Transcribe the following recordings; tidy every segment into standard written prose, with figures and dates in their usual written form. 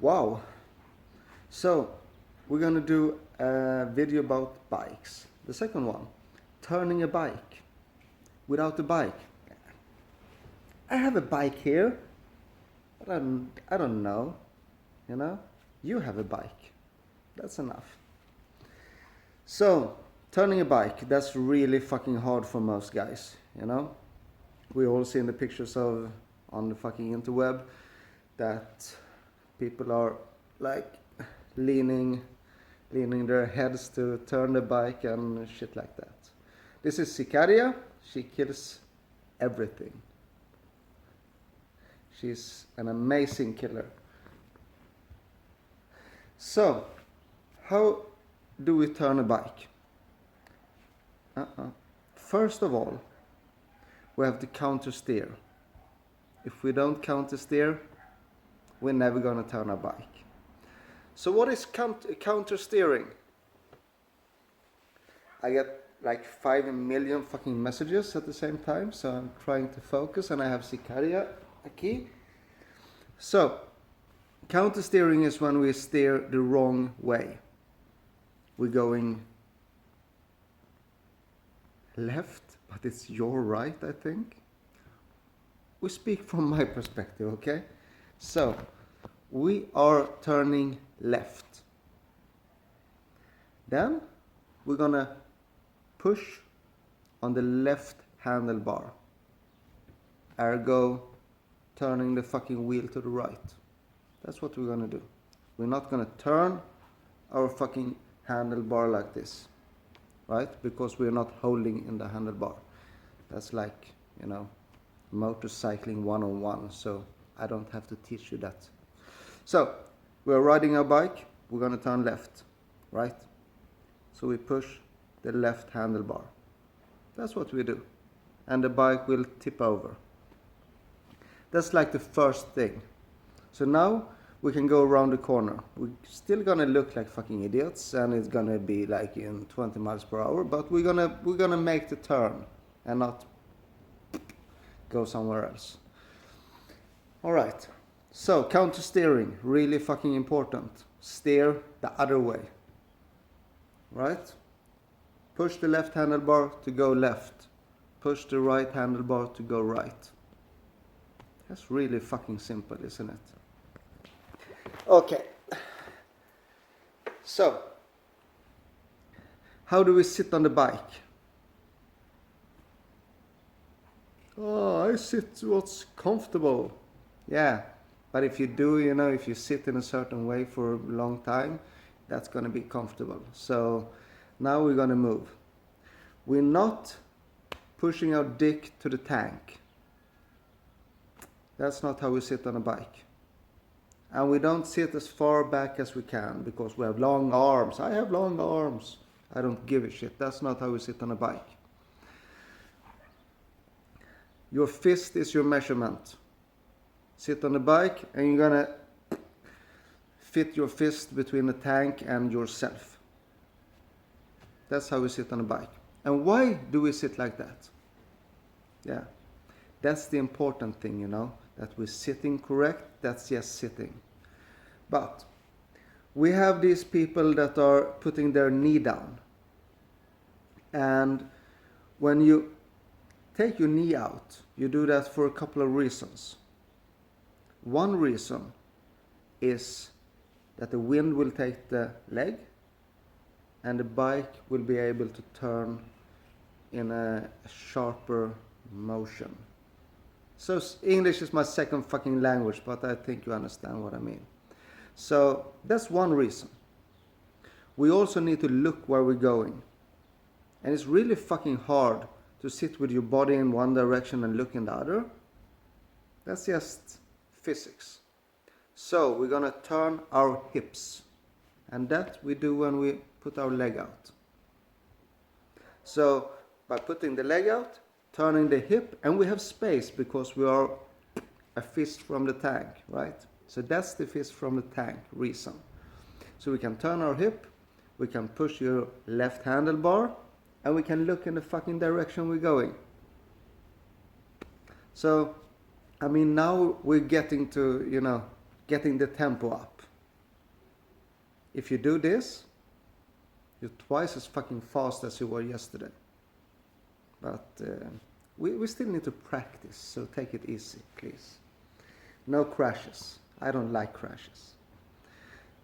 Wow. So, we're gonna do a video about bikes. The second one, turning a bike without a bike. I have a bike here, but I don't know, you know? You have a bike. That's enough. So, turning a bike, that's really fucking hard for most guys, you know? We all seen the pictures of on the fucking interweb that people are like leaning their heads to turn the bike and shit like that. This is Sicaria. She kills everything. She's an amazing killer. So, how do we turn a bike? First of all, we have to counter steer. If we don't counter steer, we're never gonna turn our bike. So what is counter steering? I get like 5 million fucking messages at the same time, so I'm trying to focus, and I have Sicaria key. So, counter steering is when we steer the wrong way. We're going left, but it's your right, I think. We speak from my perspective, okay? So, we are turning left. Then, we're gonna push on the left handlebar. Ergo, turning the fucking wheel to the right. That's what we're gonna do. We're not gonna turn our fucking handlebar like this, right? Because we're not holding in the handlebar. That's like, you know, motorcycling 101, so I don't have to teach you that. So, we're riding our bike, we're gonna turn left, right? So we push the left handlebar. That's what we do. And the bike will tip over. That's like the first thing. So now we can go around the corner. We're still gonna look like fucking idiots, and it's gonna be like in 20 miles per hour, but we're gonna make the turn and not go somewhere else. Alright. So counter steering, really fucking important. Steer the other way. Right? Push the left handlebar to go left. Push the right handlebar to go right. That's really fucking simple, isn't it? Okay. So, how do we sit on the bike? Oh, I sit what's comfortable. Yeah, but if you do, you know, if you sit in a certain way for a long time, that's going to be comfortable. So, now we're going to move. We're not pushing our dick to the tank. That's not how we sit on a bike. And we don't sit as far back as we can because we have long arms. I have long arms. I don't give a shit. That's not how we sit on a bike. Your fist is your measurement. Sit on the bike and you're gonna fit your fist between the tank and yourself. That's how we sit on a bike. And why do we sit like that? Yeah, that's the important thing, you know, that we're sitting correct. That's just sitting. But we have these people that are putting their knee down. And when you take your knee out, you do that for a couple of reasons. One reason is that the wind will take the leg and the bike will be able to turn in a sharper motion. So English is my second fucking language, but I think you understand what I mean. So that's one reason. We also need to look where we're going. And it's really fucking hard to sit with your body in one direction and look in the other. That's just physics. So we're gonna turn our hips. And that we do when we put our leg out. So by putting the leg out, turning the hip, and we have space because we are a fist from the tank, right? So that's the fist from the tank reason. So we can turn our hip, we can push your left handlebar, and we can look in the fucking direction we're going. So, I mean, now we're getting to, you know, getting the tempo up. If you do this, you're twice as fucking fast as you were yesterday. But we still need to practice, so take it easy, please. No crashes. I don't like crashes.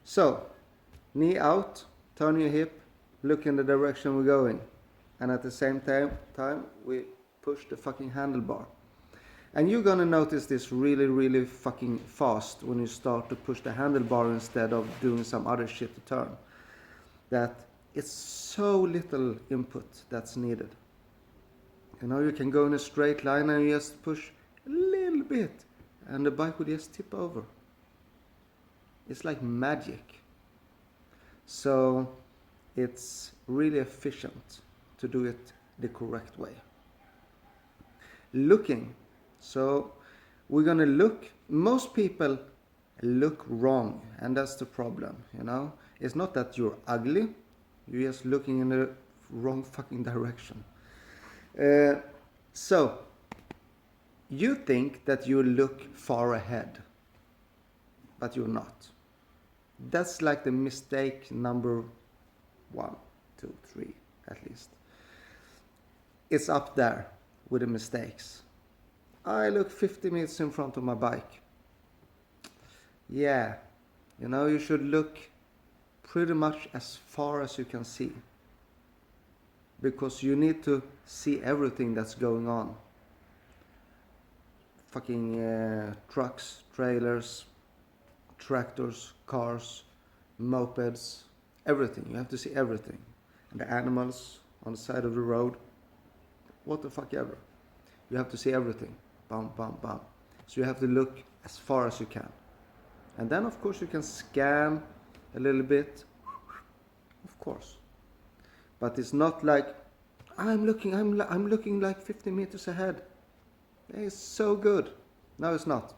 So, knee out, turn your hip, look in the direction we're going. And at the same time we push the fucking handlebar. And you're gonna notice this really, really fucking fast when you start to push the handlebar instead of doing some other shit to turn. That it's so little input that's needed. You know, you can go in a straight line and you just push a little bit and the bike will just tip over. It's like magic. So it's really efficient to do it the correct way. Looking. So we're gonna look. Most people look wrong, and that's the problem, you know. It's not that you're ugly, you're just looking in the wrong fucking direction. So you think that you look far ahead, but you're not. That's like the mistake number 1, 2, 3 at least. It's up there with the mistakes. I look 50 meters in front of my bike. Yeah, you know, you should look pretty much as far as you can see. Because you need to see everything that's going on. Fucking trucks, trailers, tractors, cars, mopeds, everything. You have to see everything. And the animals on the side of the road. What the fuck ever. You have to see everything. Bam, bam, bam. So you have to look as far as you can. And then of course you can scan a little bit. Of course. But it's not like I'm looking like 50 meters ahead. It's so good. No, it's not.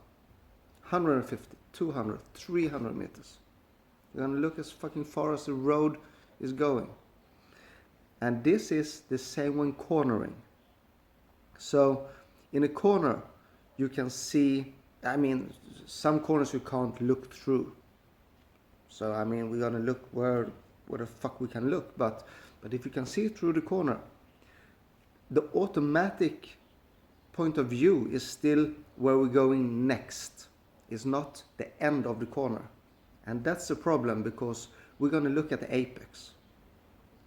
150, 200, 300 meters. You're gonna look as fucking far as the road is going. And this is the same when cornering. So in a corner you can see, I mean, some corners you can't look through. So I mean, we're gonna look where the fuck we can look, but if you can see through the corner, the automatic point of view is still where we're going next. It's not the end of the corner. And that's the problem, because we're gonna look at the apex.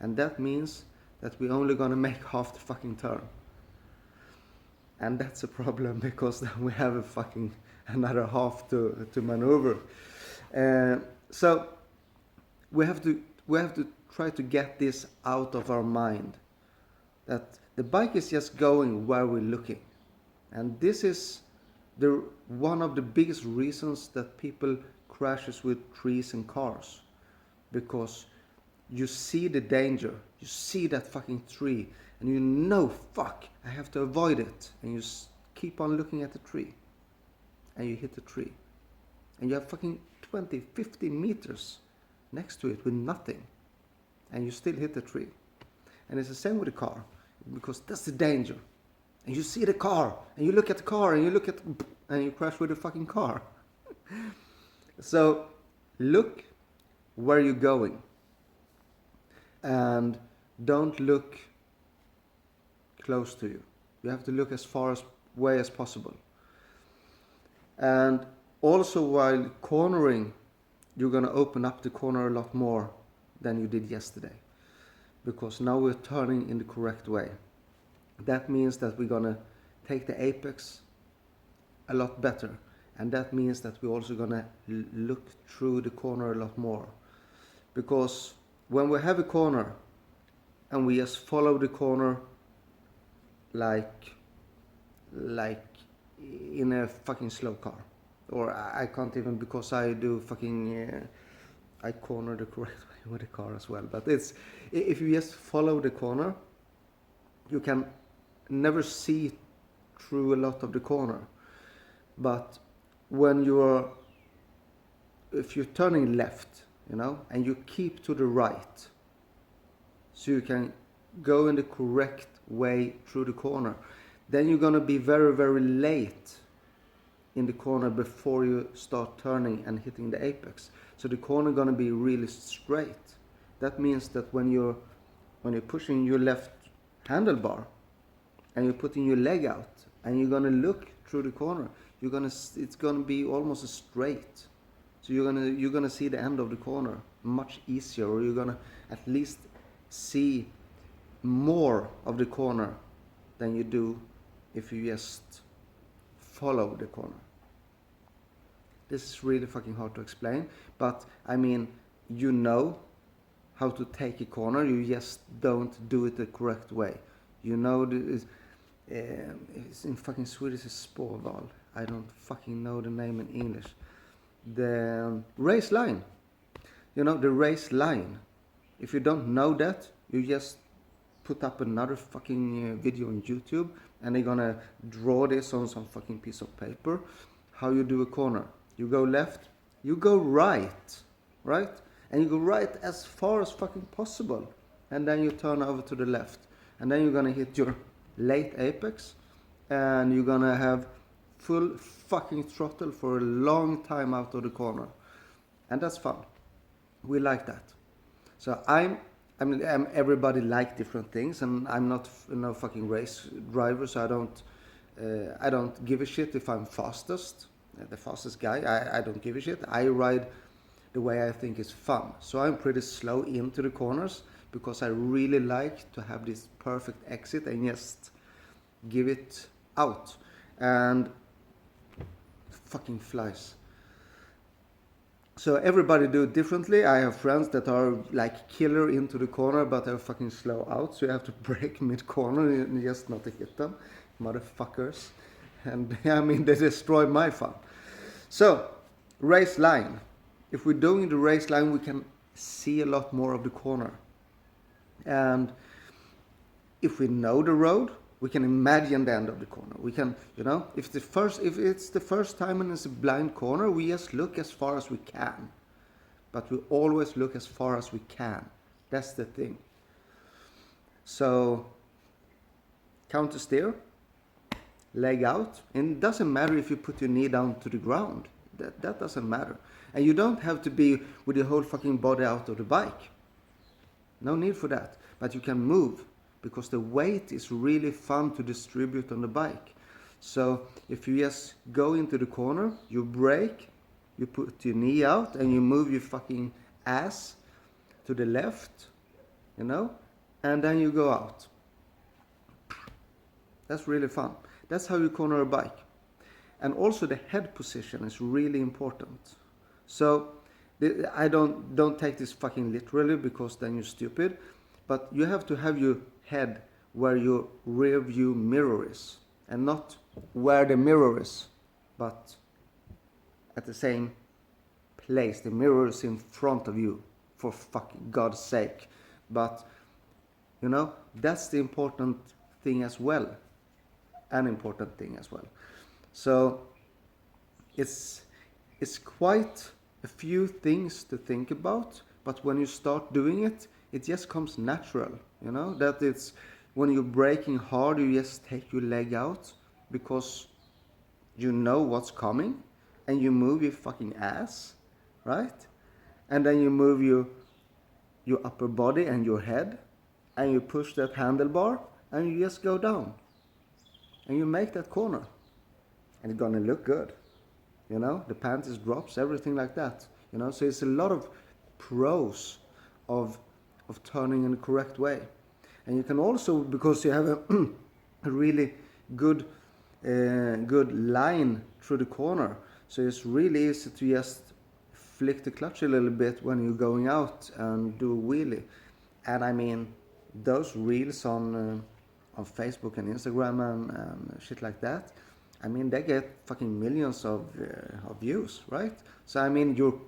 And that means that we're only gonna make half the fucking turn. And that's a problem, because then we have a fucking another half to maneuver. So we have to try to get this out of our mind, that the bike is just going where we're looking. And this is one of the biggest reasons that people crashes with trees and cars, because you see the danger, you see that fucking tree, and you know, fuck, I have to avoid it, and you keep on looking at the tree, and you hit the tree, and you have fucking 20, 50 meters next to it with nothing, and you still hit the tree. And it's the same with the car, because that's the danger. And you see the car, and you look at the car, and you crash with the fucking car. So look where you're going, and don't look close to you. You have to look as far away as possible. And also while cornering, you're going to open up the corner a lot more than you did yesterday, because now we're turning in the correct way. That means that we're going to take the apex a lot better, and that means that we're also going to look through the corner a lot more, because when we have a corner and we just follow the corner like in a fucking slow car, or I can't even, because I do fucking I corner the correct way with the car as well. But it's, if you just follow the corner, you can never see through a lot of the corner. But when if you're turning left, you know, and you keep to the right, so you can go in the correct way through the corner, then you're gonna be very, very late in the corner before you start turning and hitting the apex. So the corner gonna be really straight. That means that when you're pushing your left handlebar and you're putting your leg out and you're gonna look through the corner, it's gonna be almost straight. So you're gonna see the end of the corner much easier, or you're gonna at least see more of the corner than you do if you just follow the corner. This is really fucking hard to explain, but I mean, you know how to take a corner, you just don't do it the correct way. You know, it's in fucking Swedish is spårval. I don't fucking know the name in English. The race line. You know, the race line. If you don't know that, you just put up another fucking video on YouTube and they're gonna draw this on some fucking piece of paper. How you do a corner. You go left, you go right, right? And you go right as far as fucking possible. And then you turn over to the left. And then you're gonna hit your late apex. And you're gonna have full fucking throttle for a long time out of the corner. And that's fun. We like that. So everybody like different things, and I'm not no fucking race driver, so I don't give a shit if I'm fastest, the fastest guy. I don't give a shit. I ride the way I think is fun. So I'm pretty slow into the corners because I really like to have this perfect exit and just give it out. And fucking flies. So everybody do it differently. I have friends that are like killer into the corner, but they're fucking slow out. So you have to brake mid-corner and just not to hit them. Motherfuckers. And I mean, they destroy my fun. So, race line. If we're doing the race line, we can see a lot more of the corner. And if we know the road, we can imagine the end of the corner. We can, you know, if it's the first time and it's a blind corner, we just look as far as we can. But we always look as far as we can. That's the thing. So, counter steer, leg out. And it doesn't matter if you put your knee down to the ground. That doesn't matter. And you don't have to be with your whole fucking body out of the bike. No need for that. But you can move, because the weight is really fun to distribute on the bike. So if you just go into the corner, you brake, you put your knee out, and you move your fucking ass to the left, you know, and then you go out. That's really fun. That's how you corner a bike. And also the head position is really important. So I don't take this fucking literally, because then you're stupid, but you have to have your head where your rear view mirror is, and not where the mirror is, but at the same place. The mirror is in front of you, for fucking God's sake. But you know, that's the important thing as well. An important thing as well. So it's quite a few things to think about, but when you start doing it, it just comes natural, you know, that it's when you're braking hard, you just take your leg out because you know what's coming, and you move your fucking ass, right? And then you move your upper body and your head, and you push that handlebar, and you just go down, and you make that corner, and it's gonna look good, you know, the panties drops, everything like that, you know. So it's a lot of pros of turning in the correct way. And you can also, because you have a really good line through the corner, so it's really easy to just flick the clutch a little bit when you're going out and do a wheelie. And I mean, those reels on Facebook and Instagram and shit like that, I mean, they get fucking millions of views, right? So I mean, your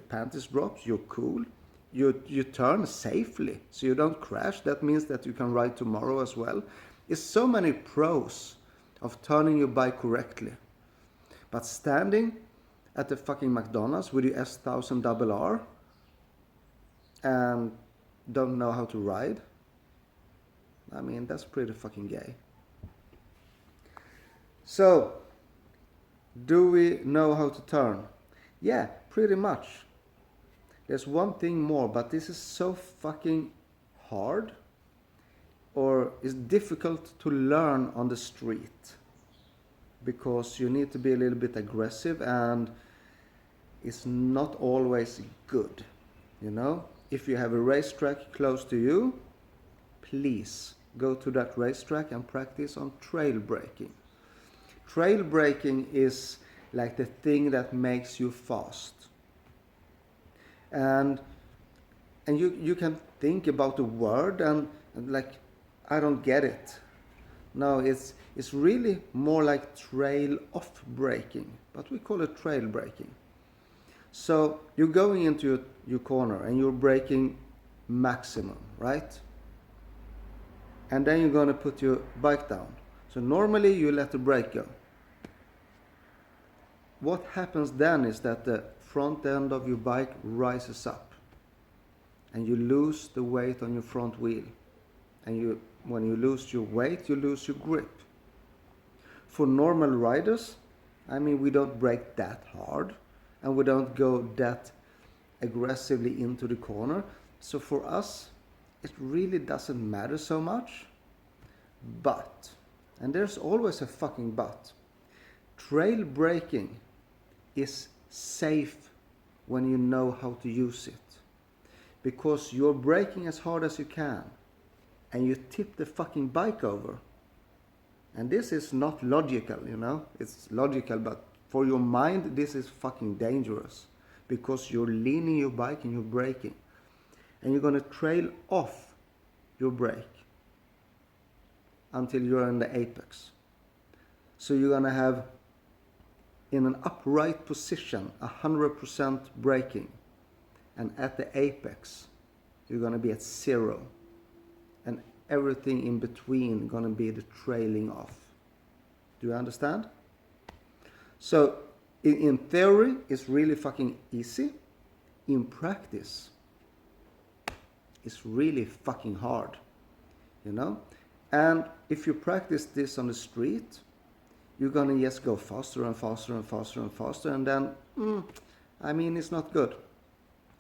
panties drops, you're cool. You turn safely, so you don't crash. That means that you can ride tomorrow as well. It's so many pros of turning your bike correctly. But standing at the fucking McDonald's with your S1000RR and don't know how to ride, I mean, that's pretty fucking gay. So, Do we know how to turn? Yeah, pretty much. There's one thing more, but this is so fucking hard, or is difficult to learn on the street, because you need to be a little bit aggressive, and it's not always good, you know. If you have a racetrack close to you, please go to that racetrack and practice on trail braking. Trail braking is like the thing that makes you fast. And you can think about the word and like, I don't get it. No, it's really more like trail off braking, but we call it trail braking. So you're going into your corner and you're braking maximum, right? And then you're going to put your bike down. So normally you let the brake go. What happens then is that the front end of your bike rises up and you lose the weight on your front wheel. And when you lose your weight, you lose your grip. For normal riders, I mean, we don't brake that hard and we don't go that aggressively into the corner. So for us, it really doesn't matter so much. But, and there's always a fucking but, trail braking is safe when you know how to use it. Because you're braking as hard as you can and you tip the fucking bike over. And this is not logical, you know. It's logical, but for your mind, this is fucking dangerous. Because you're leaning your bike and you're braking. And you're going to trail off your brake until you're in the apex. So you're going to have, in an upright position, 100% braking. And at the apex, you're going to be at 0. And everything in between going to be the trailing off. Do you understand? So in theory, it's really fucking easy. In practice, it's really fucking hard, you know. And if you practice this on the street, you're gonna just go faster and faster and faster and faster, and then I mean, it's not good.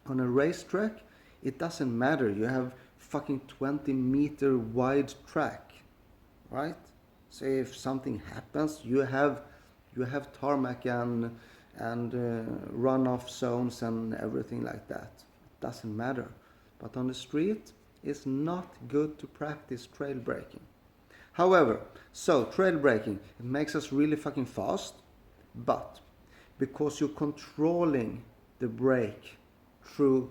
On a racetrack, it doesn't matter. You have fucking 20-meter wide track, right? So if something happens, you have tarmac and runoff zones and everything like that. It doesn't matter. But on the street, it's not good to practice trail braking. However, so trail braking, it makes us really fucking fast, but because you're controlling the brake through,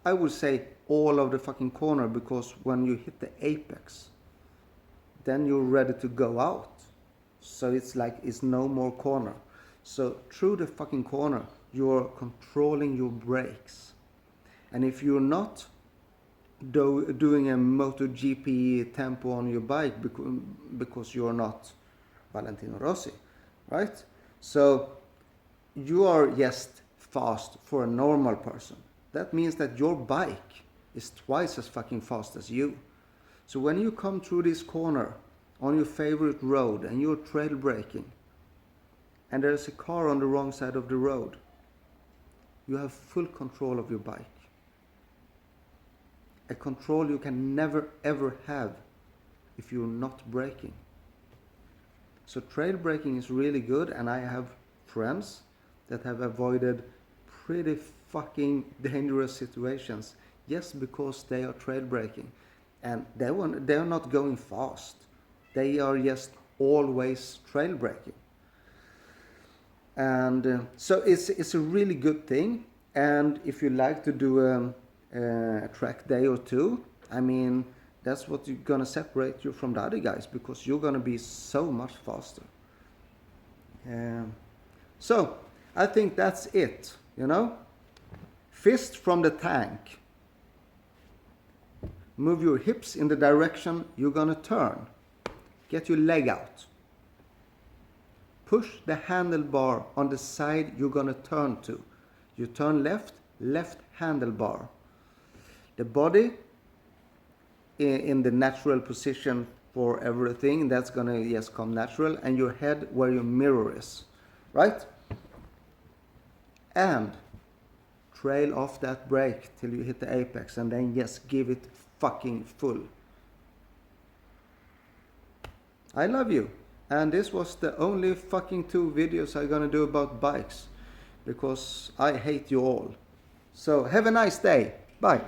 I would say, all of the fucking corner, because when you hit the apex, then you're ready to go out. So it's like, it's no more corner. So through the fucking corner, you're controlling your brakes. And if you're not doing a MotoGP tempo on your bike because you're not Valentino Rossi, right? So you are just fast for a normal person. That means that your bike is twice as fucking fast as you. So when you come through this corner on your favorite road and you're trail braking and there's a car on the wrong side of the road, you have full control of your bike. A control you can never ever have if you're not braking. So trail braking is really good, and I have friends that have avoided pretty fucking dangerous situations just because they are trail braking. And they're not going fast. They are just always trail braking. And so it's a really good thing. And if you like to do a track day or two, I mean, that's what you're gonna separate you from the other guys, because you're gonna be so much faster. So I think that's it, you know. Fist from the tank. Move your hips in the direction you're gonna turn. Get your leg out. Push the handlebar on the side you're gonna turn to. You turn left handlebar. The body in the natural position for everything. That's gonna, yes, come natural. And your head where your mirror is, right? And trail off that brake till you hit the apex, and then yes, give it fucking full. I love you. And this was the only fucking 2 videos I'm gonna do about bikes, because I hate you all. So have a nice day. Bye.